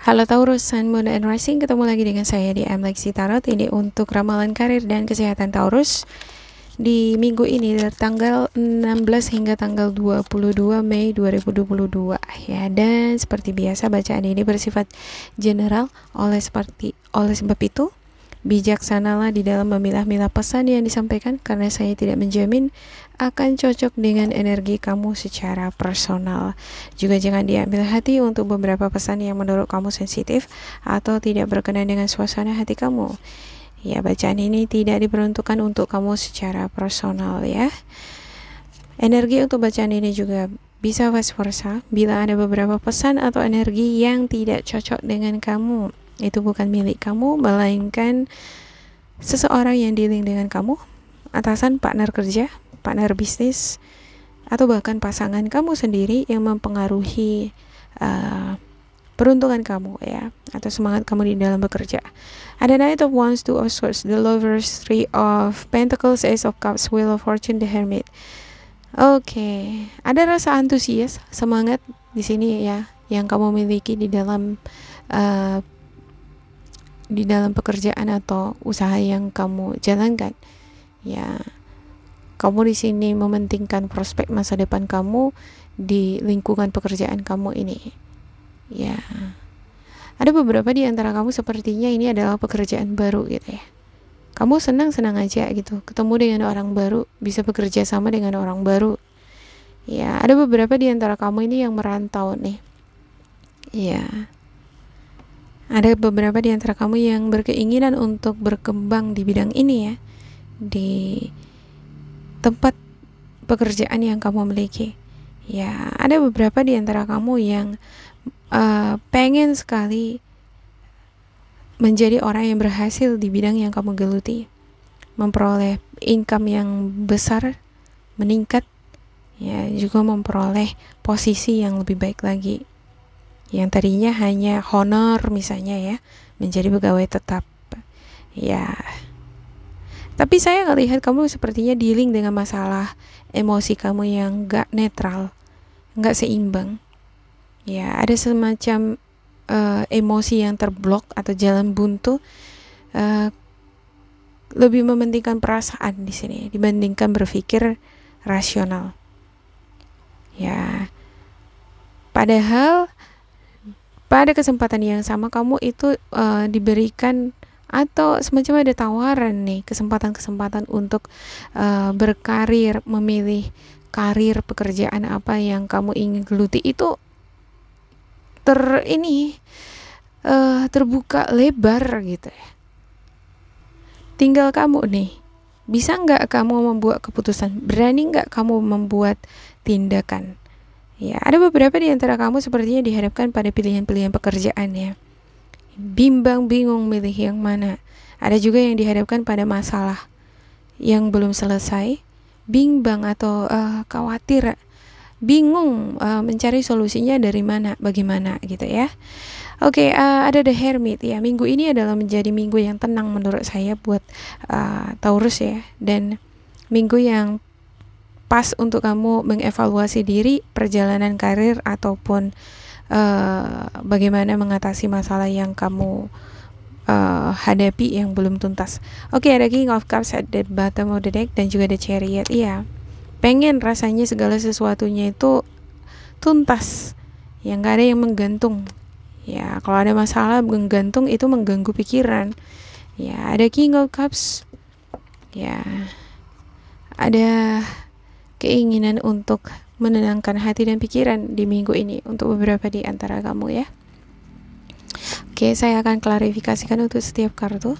Halo Taurus, Sun, Moon, and Rising. Ketemu lagi dengan saya di Lexi Tarot. Ini untuk ramalan karir dan kesehatan Taurus di minggu ini dari tanggal 16 hingga tanggal 22 Mei 2022 ya. Dan seperti biasa bacaan ini bersifat general. Oleh sebab itu bijaksanalah di dalam memilah-milah pesan yang disampaikan, karena saya tidak menjamin akan cocok dengan energi kamu secara personal. Juga jangan diambil hati untuk beberapa pesan yang menurut kamu sensitif atau tidak berkenan dengan suasana hati kamu. Ya, bacaan ini tidak diperuntukkan untuk kamu secara personal ya. Energi untuk bacaan ini juga bisa vice versa. Bila ada beberapa pesan atau energi yang tidak cocok dengan kamu, itu bukan milik kamu, melainkan seseorang yang dealing dengan kamu, atasan, partner kerja, partner bisnis, atau bahkan pasangan kamu sendiri yang mempengaruhi peruntungan kamu ya, atau semangat kamu di dalam bekerja. Ada Knight of Wands, Two of Swords, The Lovers, Three of Pentacles, Ace of Cups, Wheel of Fortune, The Hermit. Oke, ada rasa antusias, semangat di sini ya, yang kamu miliki di dalam pekerjaan atau usaha yang kamu jalankan. Ya, kamu di sini mementingkan prospek masa depan kamu di lingkungan pekerjaan kamu ini. Ya, ada beberapa di antara kamu sepertinya ini adalah pekerjaan baru gitu ya. Kamu senang-senang aja gitu, ketemu dengan orang baru, bisa bekerja sama dengan orang baru. Ya, ada beberapa di antara kamu ini yang merantau nih. Ya, ada beberapa di antara kamu yang berkeinginan untuk berkembang di bidang ini ya, di tempat pekerjaan yang kamu miliki. Ya, ada beberapa di antara kamu yang pengen sekali menjadi orang yang berhasil di bidang yang kamu geluti, memperoleh income yang besar, meningkat, ya, juga memperoleh posisi yang lebih baik lagi. Yang tadinya hanya honor misalnya ya, menjadi pegawai tetap. Ya. Tapi saya ngelihat kamu sepertinya dealing dengan masalah emosi kamu yang gak netral, gak seimbang. Ya, ada semacam emosi yang terblok atau jalan buntu, lebih mementingkan perasaan di sini dibandingkan berpikir rasional. Ya. Padahal pada kesempatan yang sama kamu itu diberikan atau semacam ada tawaran nih, kesempatan-kesempatan untuk berkarir, memilih karir pekerjaan apa yang kamu ingin geluti itu terbuka lebar gitu ya. Tinggal kamu nih, bisa nggak kamu membuat keputusan, berani nggak kamu membuat tindakan. Ya, ada beberapa di antara kamu sepertinya dihadapkan pada pilihan-pilihan pekerjaan ya. Bimbang, bingung milih yang mana. Ada juga yang dihadapkan pada masalah yang belum selesai, bimbang atau khawatir, bingung mencari solusinya dari mana, bagaimana gitu ya. Oke, ada The Hermit ya. Minggu ini adalah menjadi minggu yang tenang menurut saya buat Taurus ya, dan minggu yang pas untuk kamu mengevaluasi diri, perjalanan karir ataupun bagaimana mengatasi masalah yang kamu hadapi yang belum tuntas. Oke, ada King of Cups at the bottom of the deck dan juga ada Chariot. Iya, pengen rasanya segala sesuatunya itu tuntas, yang gak ada yang menggantung. Ya, kalau ada masalah menggantung itu mengganggu pikiran. Ya, ada King of Cups. Ya, ada keinginan untuk menenangkan hati dan pikiran di minggu ini untuk beberapa di antara kamu ya. Oke, saya akan klarifikasikan untuk setiap kartu.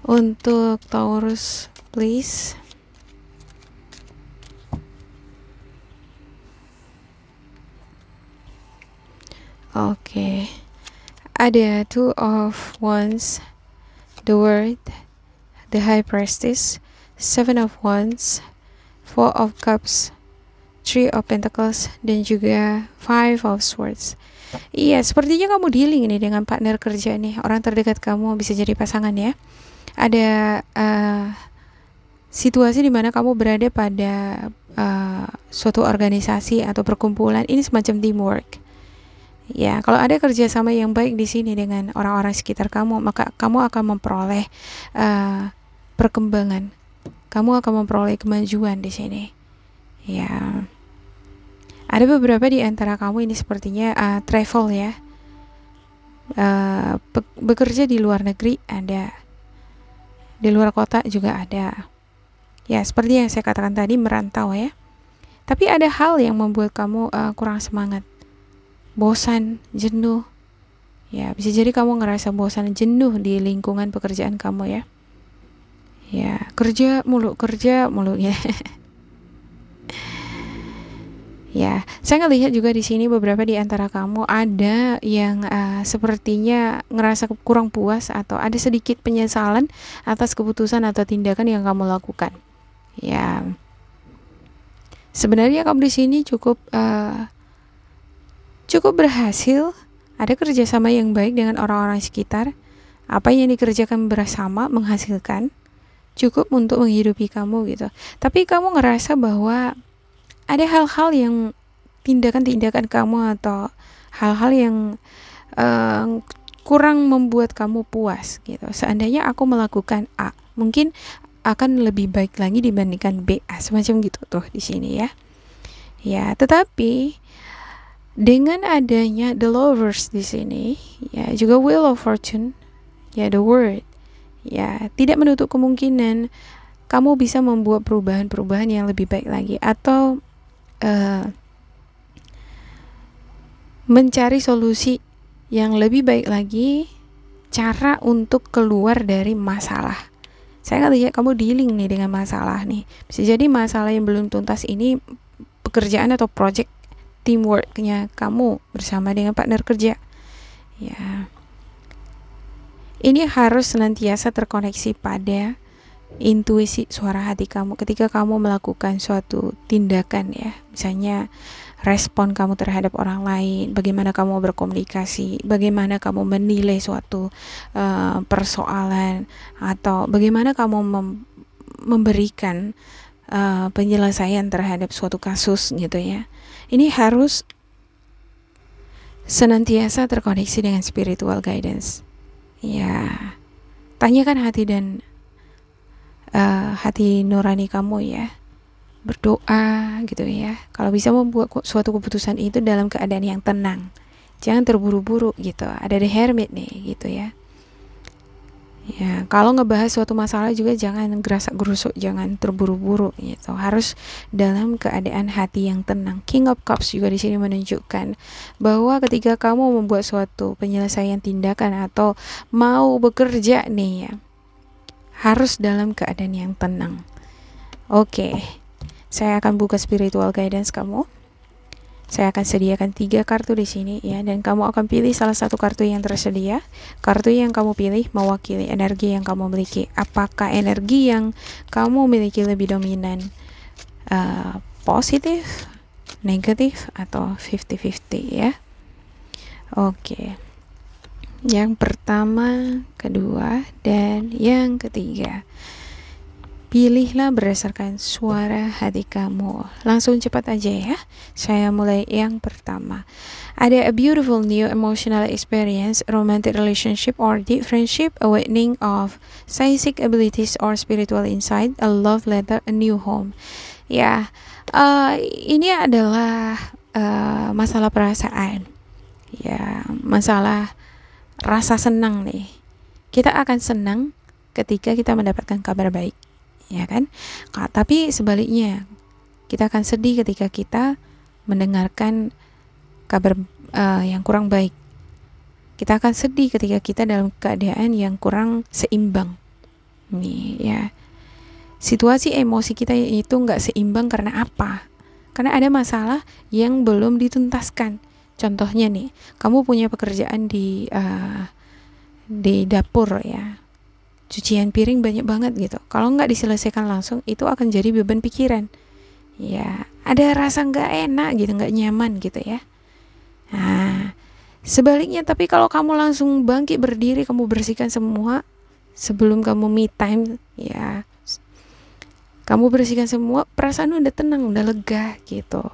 Untuk Taurus, please. Oke. Ada Two of Wands, The World, The High Priestess, Seven of Wands, Four of Cups, Three of Pentacles, dan juga Five of Swords. Iya, sepertinya kamu dealing ini dengan partner kerja nih, orang terdekat kamu, bisa jadi pasangan ya. Ada situasi di mana kamu berada pada suatu organisasi atau perkumpulan, ini semacam teamwork. Ya, kalau ada kerjasama yang baik di sini dengan orang-orang sekitar kamu, maka kamu akan memperoleh perkembangan. Kamu akan memperoleh kemajuan di sini. Ya, ada beberapa di antara kamu ini sepertinya travel ya, bekerja di luar negeri ada, di luar kota juga ada. Ya, seperti yang saya katakan tadi, merantau ya. Tapi ada hal yang membuat kamu kurang semangat, bosan, jenuh. Ya, bisa jadi kamu ngerasa bosan, jenuh di lingkungan pekerjaan kamu ya. Ya, kerja mulu ya. Ya, saya ngelihat juga di sini beberapa di antara kamu ada yang sepertinya ngerasa kurang puas atau ada sedikit penyesalan atas keputusan atau tindakan yang kamu lakukan. Ya, sebenarnya kamu di sini cukup berhasil. Ada kerjasama yang baik dengan orang-orang sekitar. Apa yang dikerjakan bersama menghasilkan cukup untuk menghidupi kamu gitu. Tapi kamu ngerasa bahwa ada hal-hal yang tindakan-tindakan kamu atau hal-hal yang kurang membuat kamu puas gitu. Seandainya aku melakukan A, mungkin akan lebih baik lagi dibandingkan B, semacam gitu tuh di sini ya. Ya, tetapi dengan adanya the lovers di sini, ya juga wheel of fortune, ya the word, ya tidak menutup kemungkinan kamu bisa membuat perubahan-perubahan yang lebih baik lagi atau mencari solusi yang lebih baik lagi, cara untuk keluar dari masalah. Saya ngelihat kamu dealing nih dengan masalah nih. Bisa jadi masalah yang belum tuntas ini pekerjaan atau project teamworknya kamu bersama dengan partner kerja. Ya, ini harus senantiasa terkoneksi pada intuisi suara hati kamu ketika kamu melakukan suatu tindakan ya. Misalnya respon kamu terhadap orang lain, bagaimana kamu berkomunikasi, bagaimana kamu menilai suatu persoalan, atau bagaimana kamu memberikan penyelesaian terhadap suatu kasus gitu ya. Ini harus senantiasa terkoneksi dengan spiritual guidance. Ya, tanyakan hati dan hati nurani kamu ya, berdoa gitu ya. Kalau bisa membuat suatu keputusan itu dalam keadaan yang tenang, jangan terburu-buru gitu. Ada the hermit nih gitu ya. Ya, kalau ngebahas suatu masalah juga jangan gerasak-gerusuk, jangan terburu-buru gitu. Harus dalam keadaan hati yang tenang. King of Cups juga di sini menunjukkan bahwa ketika kamu membuat suatu penyelesaian tindakan atau mau bekerja nih ya, harus dalam keadaan yang tenang. Oke, saya akan buka spiritual guidance kamu. Saya akan sediakan 3 kartu di sini ya, dan kamu akan pilih salah satu kartu yang tersedia. Kartu yang kamu pilih mewakili energi yang kamu miliki. Apakah energi yang kamu miliki lebih dominan positif, negatif, atau 50-50 ya? Oke. Yang pertama, kedua, dan yang ketiga. Pilihlah berdasarkan suara hati kamu. Langsung cepat aja ya. Saya mulai yang pertama. Ada a beautiful new emotional experience, romantic relationship or deep friendship, awakening of psychic abilities or spiritual insight, a love letter, a new home. Ya, ini adalah masalah perasaan. Ya, masalah rasa senang nih. Kita akan senang ketika kita mendapatkan kabar baik. Ya kan? Tapi sebaliknya, kita akan sedih ketika kita mendengarkan kabar yang kurang baik. Kita akan sedih ketika kita dalam keadaan yang kurang seimbang. Nih ya. Situasi emosi kita itu nggak seimbang karena apa? Karena ada masalah yang belum dituntaskan. Contohnya nih, kamu punya pekerjaan di dapur ya. Cucian piring banyak banget gitu. Kalau nggak diselesaikan langsung, itu akan jadi beban pikiran. Ya, ada rasa nggak enak gitu, nggak nyaman gitu ya. Nah, sebaliknya, tapi kalau kamu langsung bangkit berdiri, kamu bersihkan semua sebelum kamu me time, ya, kamu bersihkan semua, perasaan udah tenang, udah lega gitu.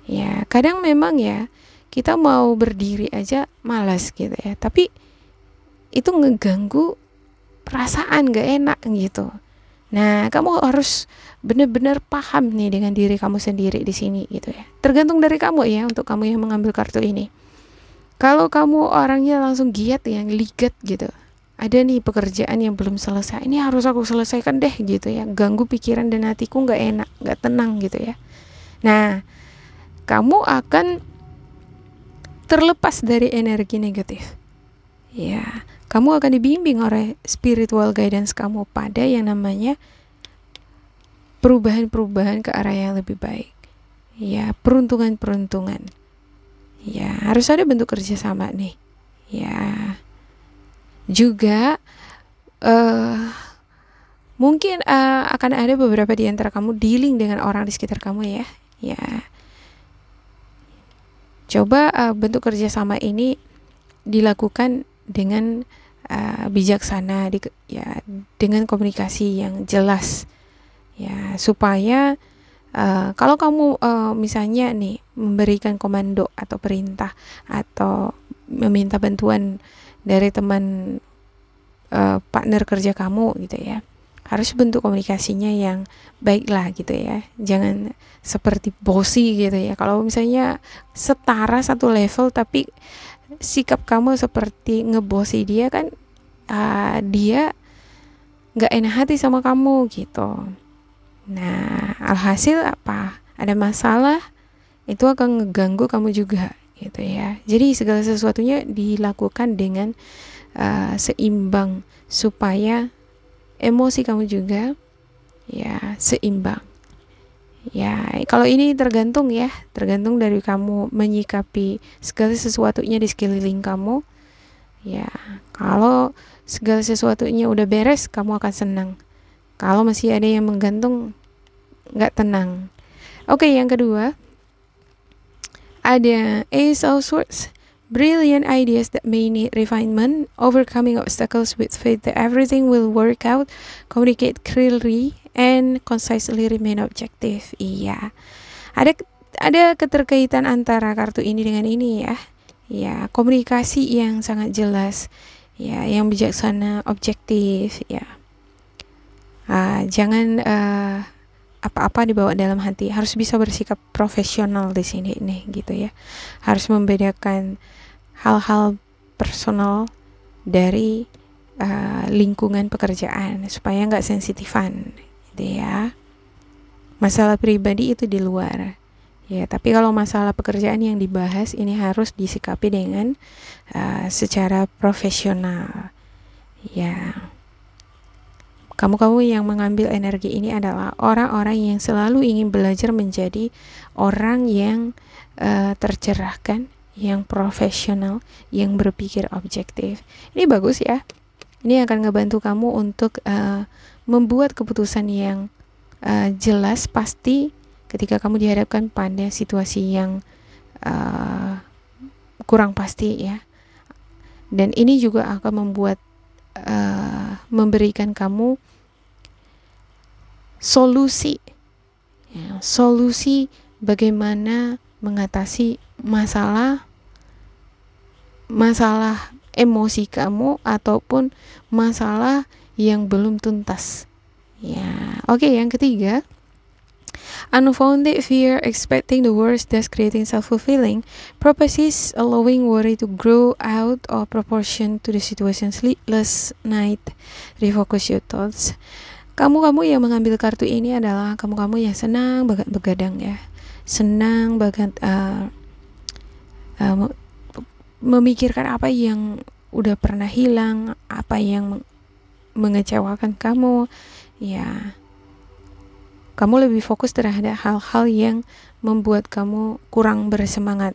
Ya, kadang memang ya kita mau berdiri aja malas gitu ya, tapi itu ngeganggu perasaan gak enak gitu. Nah, kamu harus benar-benar paham nih dengan diri kamu sendiri di sini gitu ya. Tergantung dari kamu ya, untuk kamu yang mengambil kartu ini. Kalau kamu orangnya langsung giat yang ligat gitu, ada nih pekerjaan yang belum selesai, ini harus aku selesaikan deh gitu ya, ganggu pikiran dan hatiku gak enak, gak tenang gitu ya. Nah, kamu akan terlepas dari energi negatif ya. Kamu akan dibimbing oleh spiritual guidance kamu pada yang namanya perubahan-perubahan ke arah yang lebih baik ya, peruntungan-peruntungan ya. Harus ada bentuk kerjasama nih ya. Juga mungkin akan ada beberapa di antara kamu dealing dengan orang di sekitar kamu ya. Ya, coba bentuk kerjasama ini dilakukan dengan bijaksana, ya, dengan komunikasi yang jelas ya, supaya kalau kamu misalnya nih memberikan komando atau perintah atau meminta bantuan dari teman partner kerja kamu gitu ya, harus bentuk komunikasinya yang baik lah gitu ya. Jangan seperti bossy gitu ya. Kalau misalnya setara satu level tapi sikap kamu seperti ngebosi dia, kan dia nggak enak hati sama kamu gitu. Nah, alhasil apa? Ada masalah, itu akan ngeganggu kamu juga gitu ya. Jadi segala sesuatunya dilakukan dengan seimbang supaya emosi kamu juga ya seimbang. Ya, kalau ini tergantung dari kamu menyikapi segala sesuatunya di sekeliling kamu. Ya, kalau segala sesuatunya udah beres, kamu akan senang. Kalau masih ada yang menggantung, nggak tenang. Oke, yang kedua, ada Ace of Swords. Brilliant ideas that may need refinement, overcoming obstacles with faith that everything will work out, communicate clearly, and concisely remain objective. Iya, ada keterkaitan antara kartu ini dengan ini ya. Ya, komunikasi yang sangat jelas, ya, yang bijaksana, objektif, ya. Jangan apa-apa dibawa dalam hati. Harus bisa bersikap profesional di sini nih, gitu ya. Harus membedakan hal-hal personal dari lingkungan pekerjaan supaya nggak sensitifan, gitu ya. Masalah pribadi itu di luar. Ya, tapi kalau masalah pekerjaan yang dibahas ini harus disikapi dengan secara profesional. Ya. Kamu yang mengambil energi ini adalah orang-orang yang selalu ingin belajar menjadi orang yang tercerahkan, yang profesional, yang berpikir objektif. Ini bagus ya. Ini akan ngebantu kamu untuk membuat keputusan yang jelas, pasti ketika kamu dihadapkan pada situasi yang kurang pasti ya. Dan ini juga akan membuat memberikan kamu solusi ya, solusi bagaimana mengatasi masalah emosi kamu ataupun masalah yang belum tuntas ya. Oke, yang ketiga, unfounded fear, expecting the worst, thus creating self-fulfilling prophecies, allowing worry to grow out of proportion to the situation. Sleepless night, refocus your thoughts. Kamu yang mengambil kartu ini adalah kamu yang senang banget begadang ya, senang banget memikirkan apa yang udah pernah hilang, apa yang mengecewakan kamu ya. Kamu lebih fokus terhadap hal-hal yang membuat kamu kurang bersemangat,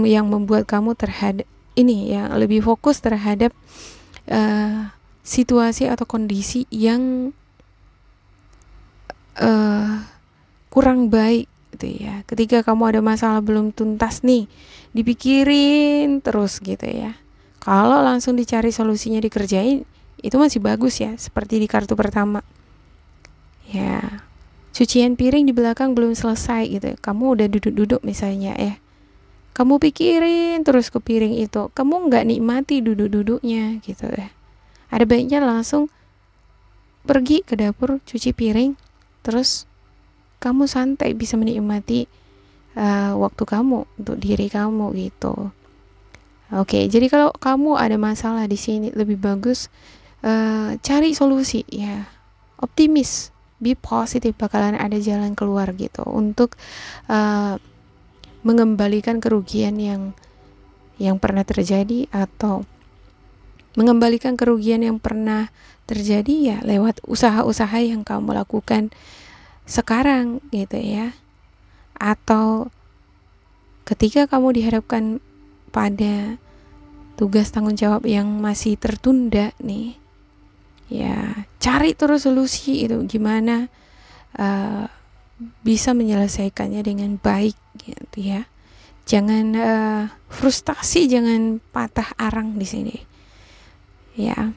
yang membuat kamu lebih fokus terhadap situasi atau kondisi yang kurang baik gitu ya. Ketika kamu ada masalah belum tuntas nih, dipikirin terus gitu ya. Kalau langsung dicari solusinya, dikerjain, itu masih bagus ya, seperti di kartu pertama. Ya, cucian piring di belakang belum selesai gitu. Kamu udah duduk-duduk misalnya ya. Kamu pikirin terus ke piring itu. Kamu nggak nikmati duduk-duduknya gitu ya. Ada baiknya langsung pergi ke dapur cuci piring. Terus kamu santai bisa menikmati waktu kamu untuk diri kamu gitu. Oke, jadi kalau kamu ada masalah di sini lebih bagus cari solusi ya. Optimis, be positif, bakalan ada jalan keluar gitu untuk mengembalikan kerugian yang pernah terjadi, atau mengembalikan kerugian yang pernah terjadi ya lewat usaha-usaha yang kamu lakukan sekarang gitu ya. Atau ketika kamu dihadapkan pada tugas tanggung jawab yang masih tertunda nih, ya cari terus solusi itu gimana bisa menyelesaikannya dengan baik gitu ya. Jangan frustasi, jangan patah arang di sini ya.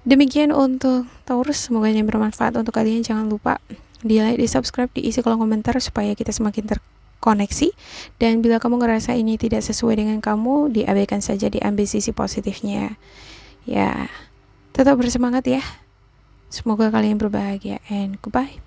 Demikian untuk Taurus, semoga yang bermanfaat untuk kalian. Jangan lupa di like, di subscribe, diisi kolom komentar supaya kita semakin terkoneksi. Dan bila kamu ngerasa ini tidak sesuai dengan kamu, diabaikan saja, diambil sisi positifnya ya. Tetap bersemangat ya, semoga kalian berbahagia, and goodbye.